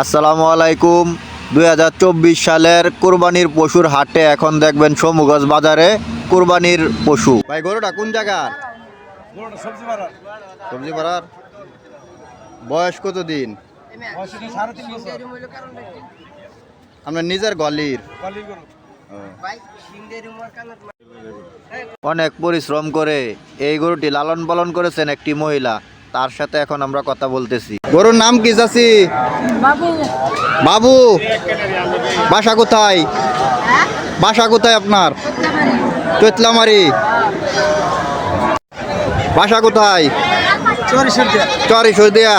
আসসালামু আলাইকুম। 2024 সালের কুরবানির পশুর হাটে এখন দেখবেন সমুগজ বাজারে কুরবানির পশু। ভাই গরুটা কোন জায়গার? সবজি পাড়ার। বয়স কত দিন? আপনার নিজের গলির? অনেক পরিশ্রম করে এই গরুটি লালন পালন করেছেন একটি মহিলা, তার সাথে এখন আমরা কথা বলতেছি। গরুর নাম কি চাচি? বাবু। বাসা কোথায়? বাসা কোথায় আপনার? চৈতলামারি। বাসা কোথায়? চরিশদিয়া।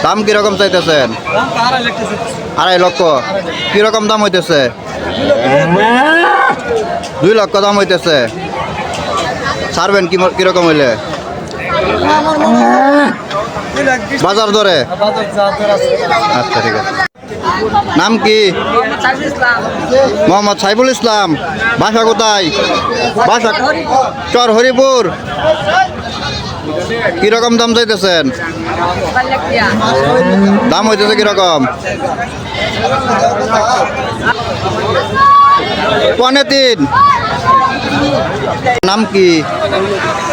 দাম কিরকম চাইতেছেন? 2.5 লক্ষ। কিরকম দাম হইতেছে? 2 লক্ষ দাম হইতেছে। ছাড়বেন কিরকম হইলে? বাজার দরে। আচ্ছা ঠিক আছে। নাম কি? মোহাম্মদ সাইফুল ইসলাম। বাসা কোথায়? বাসা চর হরিপুর। কিরকম দাম চাইতেছেন? দাম হইতেছে কিরকম? 3.25। নাম কি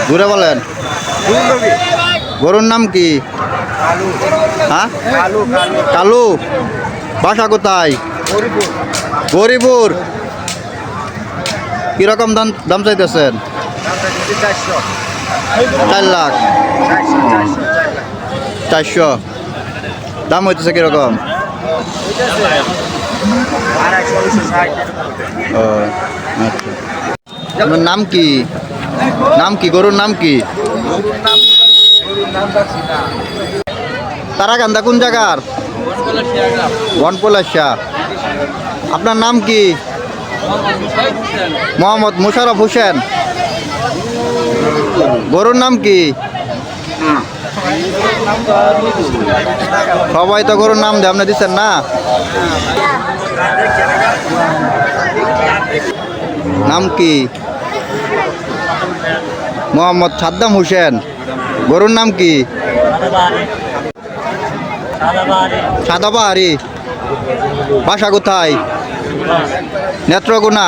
ঘুরে বলেন? গরুর নাম কি? হ্যাঁ, কালু। বাসা কোথায়? গরিপুর। কিরকম দাম চাইতেছেন? 4 লাখ। 400। দাম হইতেছে কিরকম? ও আচ্ছা। আপনার নাম কি? নাম কি? গরুর নাম কি? তারাকান্দা কোন জায়গার? বনপলাশা। আপনার নাম কি? মোহাম্মদ মুশারফ হোসেন। গরুর নাম কি? সবাই তো গরুর নাম দিয়ে আপনি দিচ্ছেন না। নাম কি? মোহাম্মদ সাদ্দাম হোসেন। গরুর নাম কি? সাদাবাহারি। বাসা কোথায়? নেত্রকোনা।